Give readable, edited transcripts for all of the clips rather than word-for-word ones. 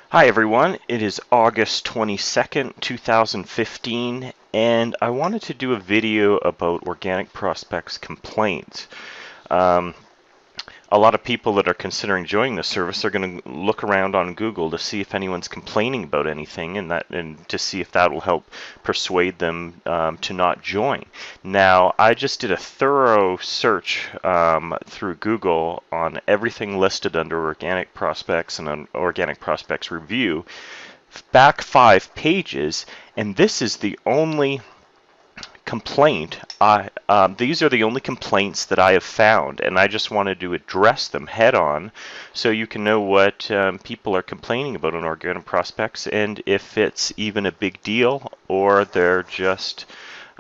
Hi everyone, it is August 22nd, 2015, and I wanted to do a video about organic prospects complaints. Um, a lot of people that are considering joining the service are going to look around on Google to see if anyone's complaining about anything, and to see if that will help persuade them to not join. Now, I just did a thorough search through Google on everything listed under organic prospects and on organic prospects review, back 5 pages, and this is the only complaint. These are the only complaints that I have found, and I just wanted to address them head on so you can know what people are complaining about on organic prospects and if it's even a big deal or they're just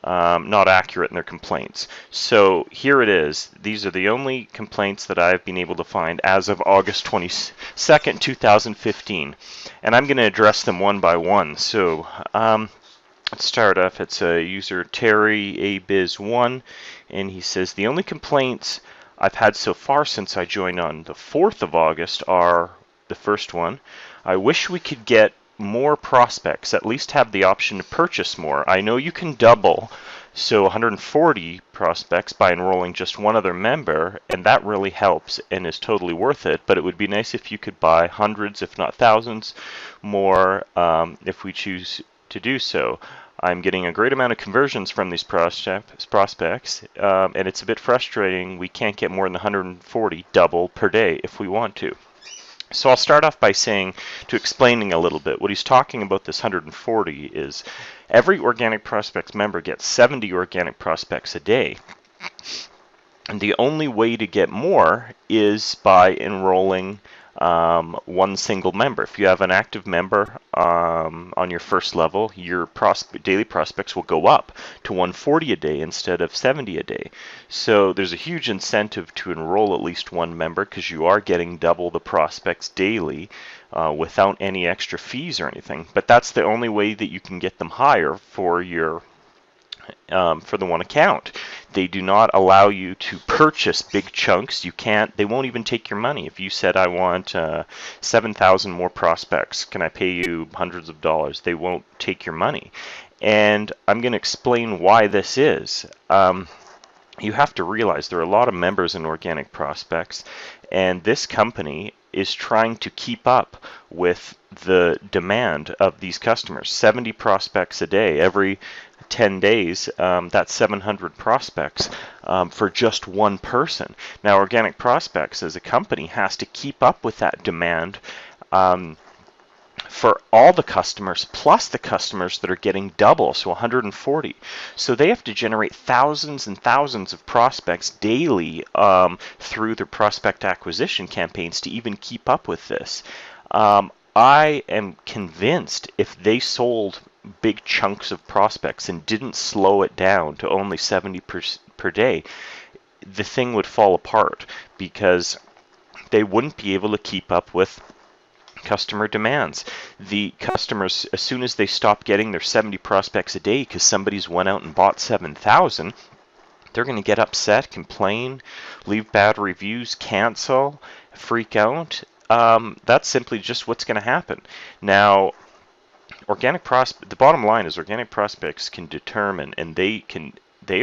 not accurate in their complaints. So here it is. These are the only complaints that I've been able to find as of August 22nd, 2015. And I'm going to address them one by one. So let's start off. It's a user Terry ABiz1, and he says, the only complaints I've had so far since I joined on the 4th of August are the first one. I wish we could get more prospects, at least have the option to purchase more. I know you can double, so 140 prospects by enrolling just one other member, and that really helps and is totally worth it, but it would be nice if you could buy hundreds, if not thousands, more if we choose to do so. I'm getting a great amount of conversions from these prospects, and it's a bit frustrating. We can't get more than 140 double per day if we want to. So I'll start off by explaining a little bit. What he's talking about, this 140, is every organic prospects member gets 70 organic prospects a day. And the only way to get more is by enrolling one single member. If you have an active member on your first level, your daily prospects will go up to 140 a day instead of 70 a day. So there's a huge incentive to enroll at least one member because you are getting double the prospects daily without any extra fees or anything. But that's the only way that you can get them higher for your for the one account. They do not allow you to purchase big chunks. You can't. They won't even take your money. If you said, I want 7,000 more prospects, can I pay you hundreds of dollars? They won't take your money. And I'm going to explain why this is. You have to realize there are a lot of members in organic prospects, and this company is trying to keep up with the demand of these customers. 70 prospects a day, every 10 days, that's 700 prospects for just one person. Now, Organic Prospects as a company has to keep up with that demand for all the customers, plus the customers that are getting double, so 140. So they have to generate thousands and thousands of prospects daily through their prospect acquisition campaigns to even keep up with this. I am convinced if they sold big chunks of prospects and didn't slow it down to only 70 per day, the thing would fall apart because they wouldn't be able to keep up with customer demands. The customers, as soon as they stop getting their 70 prospects a day because somebody's went out and bought 7,000, they're going to get upset, complain, leave bad reviews, cancel, freak out. That's simply just what's going to happen. Now, the bottom line is organic prospects can determine, and they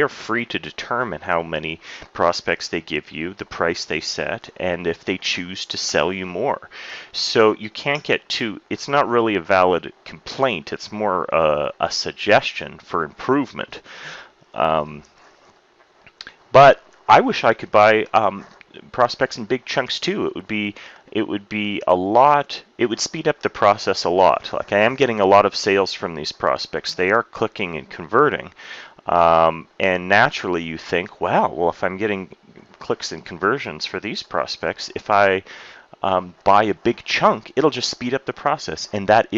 are free to determine how many prospects they give you, the price they set, and if they choose to sell you more. So you can't get too, it's not really a valid complaint, it's more a suggestion for improvement. But I wish I could buy prospects in big chunks too. It would be a lot. It would speed up the process a lot. Like, I am getting a lot of sales from these prospects. They are clicking and converting, and naturally you think, well, if I'm getting clicks and conversions for these prospects, if I buy a big chunk, it'll just speed up the process, and that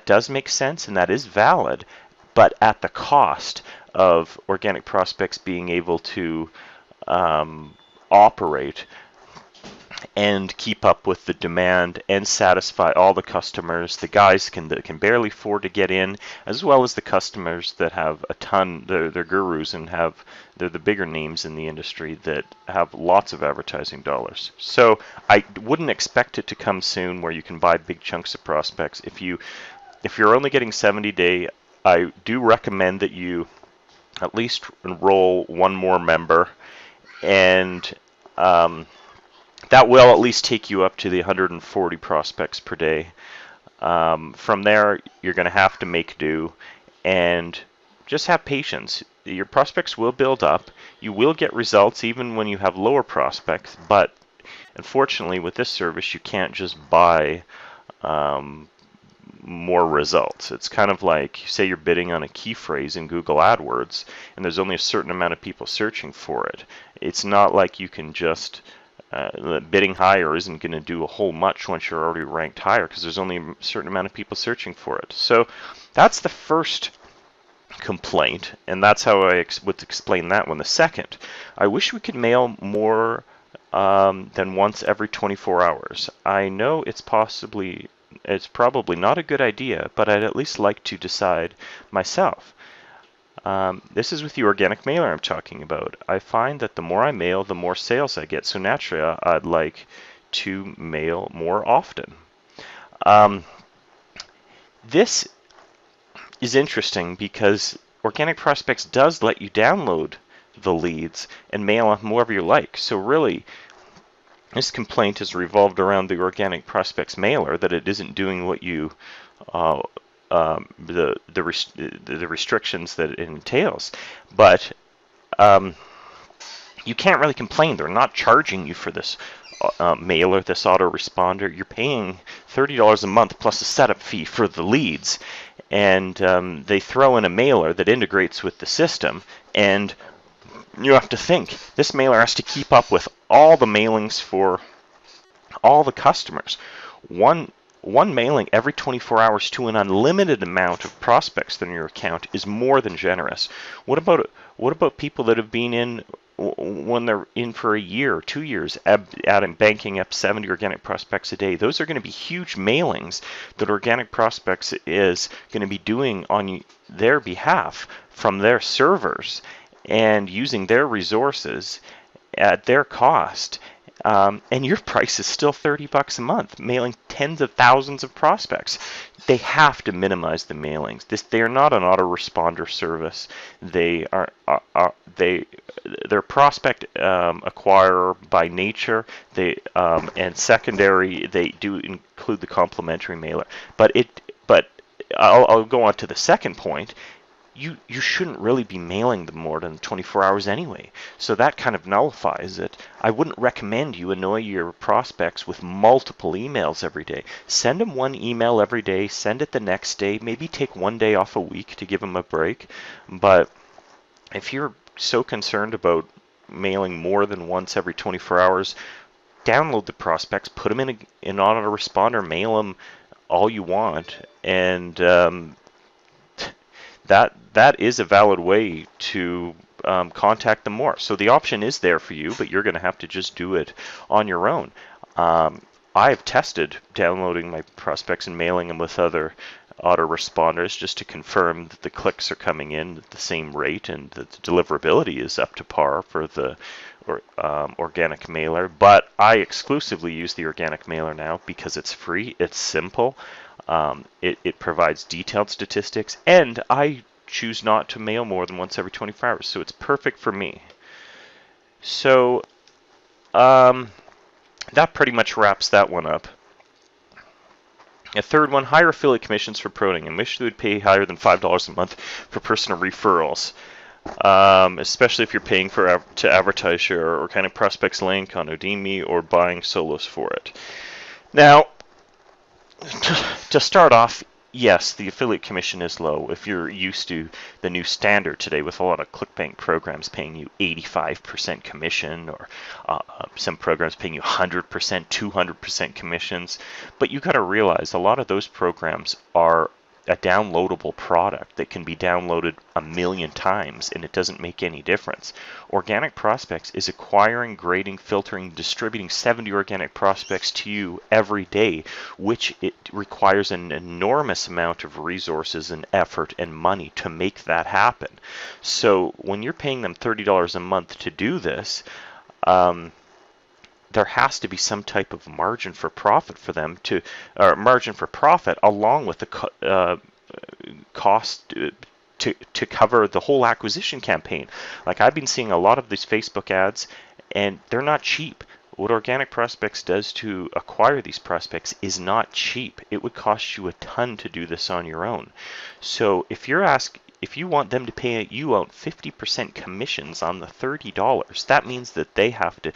does make sense and that is valid, but at the cost of organic prospects being able to operate and keep up with the demand and satisfy all the customers. The guys that can barely afford to get in, as well as the customers that have a ton, they're gurus and they're the bigger names in the industry that have lots of advertising dollars. So I wouldn't expect it to come soon where you can buy big chunks of prospects. If you're only getting 70-day, I do recommend that you at least enroll one more member, and that will at least take you up to the 140 prospects per day. From there, you're going to have to make do and just have patience. Your prospects will build up. You will get results even when you have lower prospects, but unfortunately with this service, you can't just buy more results. It's kind of like, say you're bidding on a key phrase in Google AdWords, and there's only a certain amount of people searching for it. It's not like you can just bidding higher isn't going to do a whole much once you're already ranked higher, because there's only a certain amount of people searching for it. So that's the first complaint, and that's how I would explain that one. The second, I wish we could mail more than once every 24 hours. I know it's probably not a good idea, but I'd at least like to decide myself. This is with the organic mailer I'm talking about. I find that the more I mail, the more sales I get. So naturally, I'd like to mail more often. This is interesting because Organic Prospects does let you download the leads and mail them whoever you like. So really, this complaint is revolved around the Organic Prospects mailer, that it isn't doing what you the restrictions that it entails. But you can't really complain. They're not charging you for this mailer, this autoresponder. You're paying $30 a month plus a setup fee for the leads, and they throw in a mailer that integrates with the system, and you have to think, this mailer has to keep up with all the mailings for all the customers. One mailing every 24 hours to an unlimited amount of prospects in your account is more than generous. What about people that have been in when they're in for a year or 2 years, banking up 70 organic prospects a day? Those are going to be huge mailings that Organic Prospects is going to be doing on their behalf from their servers and using their resources at their cost. And your price is still $30 a month, mailing tens of thousands of prospects. They have to minimize the mailings. They are not an autoresponder service. They're prospect acquirer by nature. And secondary, they do include the complimentary mailer. But I'll go on to the second point. You shouldn't really be mailing them more than 24 hours anyway. So that kind of nullifies it. I wouldn't recommend you annoy your prospects with multiple emails every day. Send them one email every day, send it the next day, maybe take one day off a week to give them a break. But if you're so concerned about mailing more than once every 24 hours, download the prospects, put them in an autoresponder, mail them all you want, and that is a valid way to contact them more. So the option is there for you, but you're going to have to just do it on your own. I've tested downloading my prospects and mailing them with other autoresponders just to confirm that the clicks are coming in at the same rate and that the deliverability is up to par for the organic mailer. But I exclusively use the organic mailer now because it's free, it's simple. It provides detailed statistics, and I choose not to mail more than once every 24 hours, so it's perfect for me. So that pretty much wraps that one up. A third one, higher affiliate commissions for proning. I wish they would pay higher than $5 a month for personal referrals, especially if you're paying to advertise your Organic Prospects link on Udemy or buying solos for it. Now, to start off, yes, the affiliate commission is low. If you're used to the new standard today with a lot of ClickBank programs paying you 85% commission, or some programs paying you 100%, 200% commissions. But you got to realize a lot of those programs are a downloadable product that can be downloaded a million times and it doesn't make any difference. Organic Prospects is acquiring, grading, filtering, distributing 70 organic prospects to you every day, which it requires an enormous amount of resources and effort and money to make that happen. So when you're paying them $30 a month to do this, there has to be some type of margin for profit for them to, or margin for profit along with the cost to cover the whole acquisition campaign. Like, I've been seeing a lot of these Facebook ads, and they're not cheap. What Organic Prospects does to acquire these prospects is not cheap. It would cost you a ton to do this on your own. So if you want them to pay you out 50% commissions on the $30, that means that they have to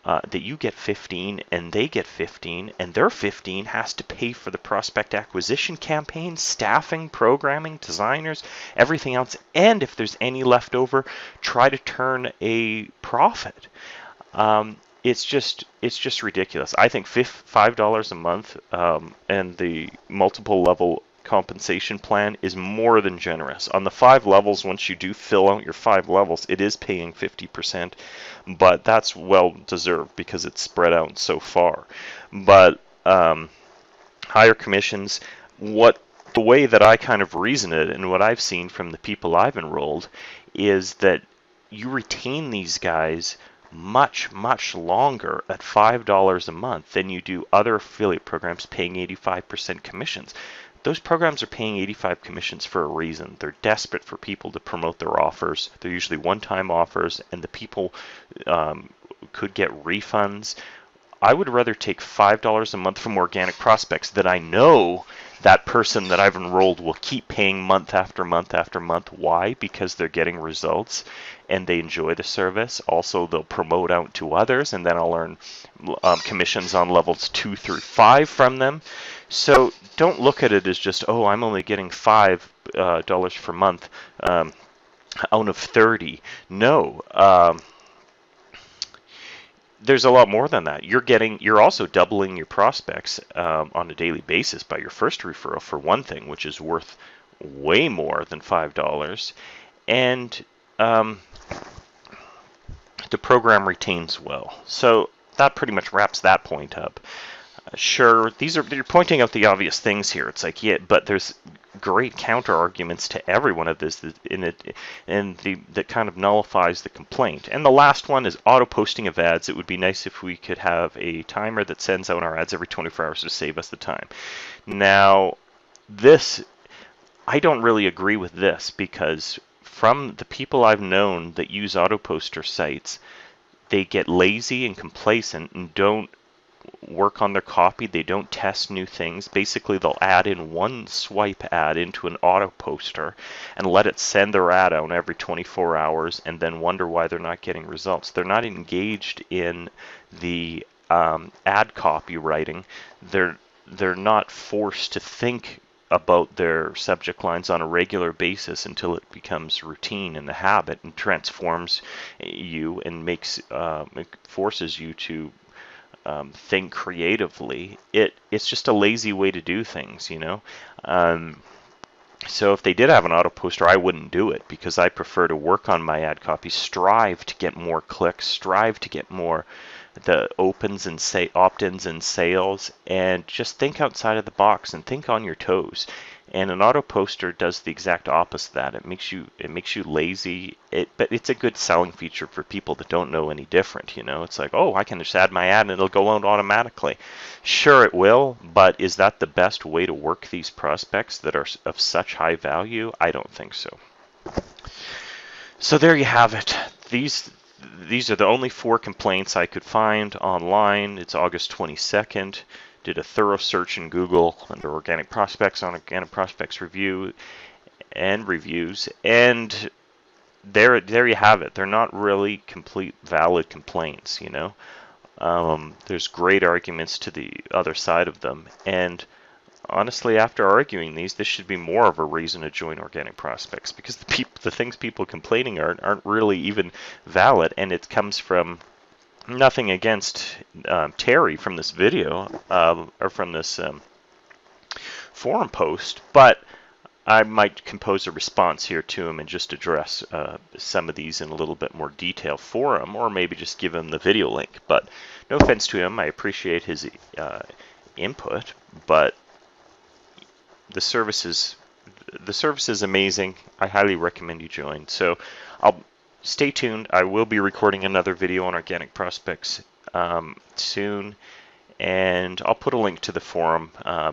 that you get 15 and they get 15, and their 15 has to pay for the prospect acquisition campaign, staffing, programming, designers, everything else, and if there's any left over, try to turn a profit. It's just ridiculous. I think $5 a month and the multiple level compensation plan is more than generous. On the 5 levels, once you do fill out your 5 levels, it is paying 50%, but that's well deserved because it's spread out so far. But higher commissions, the way that I kind of reason it and what I've seen from the people I've enrolled is that you retain these guys much longer at $5 a month than you do other affiliate programs paying 85% commissions. Those programs are paying 85 commissions for a reason. They're desperate for people to promote their offers. They're usually one-time offers, and the people could get refunds. I would rather take $5 a month from Organic Prospects that I know that person that I've enrolled will keep paying month after month after month. Why? Because they're getting results and they enjoy the service. Also, they'll promote out to others, and then I'll earn commissions on levels 2 through 5 from them. So don't look at it as just, oh, I'm only getting $5 per month out of 30. No. There's a lot more than that. You're also doubling your prospects on a daily basis by your first referral, for one thing, which is worth way more than $5. And the program retains well. So that pretty much wraps that point up. Sure, you're pointing out the obvious things here. It's like, yeah, but there's great counter arguments to every one of this that kind of nullifies the complaint. And the last one is auto posting of ads. It would be nice if we could have a timer that sends out our ads every 24 hours to save us the time. Now, I don't really agree with this, because from the people I've known that use auto poster sites, they get lazy and complacent and don't work on their copy. They don't test new things. Basically, they'll add in one swipe ad into an auto poster and let it send their ad out every 24 hours and then wonder why they're not getting results. They're not engaged in the ad copywriting. They're not forced to think about their subject lines on a regular basis until it becomes routine and a habit and transforms you and forces you to think creatively. It's just a lazy way to do things, you know. So if they did have an auto poster, I wouldn't do it, because I prefer to work on my ad copy, strive to get more clicks, strive to get more the opens and opt-ins and sales, and just think outside of the box and think on your toes. And an auto poster does the exact opposite of that. It makes you lazy. But it's a good selling feature for people that don't know any different. You know, it's like, oh, I can just add my ad and it'll go out automatically. Sure, it will, but is that the best way to work these prospects that are of such high value? I don't think so. So there you have it. These are the only 4 complaints I could find online. It's August 22nd. Did a thorough search in Google under Organic Prospects on Organic Prospects review and reviews, and there you have it. They're not really complete valid complaints, you know. There's great arguments to the other side of them, and honestly, after arguing these, this should be more of a reason to join Organic Prospects, because the things people complaining aren't really even valid, and it comes from nothing against Terry from this video or from this forum post, but I might compose a response here to him and just address some of these in a little bit more detail for him, or maybe just give him the video link. But no offense to him, I appreciate his input, but the service is amazing. I highly recommend you join. So I'll stay tuned. I will be recording another video on organic prospects soon, and I'll put a link to the forum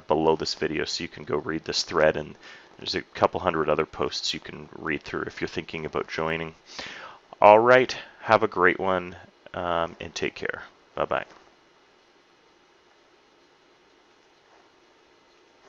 below this video so you can go read this thread, and there's a couple hundred other posts you can read through if you're thinking about joining. All right, have a great one, and take care. Bye-bye.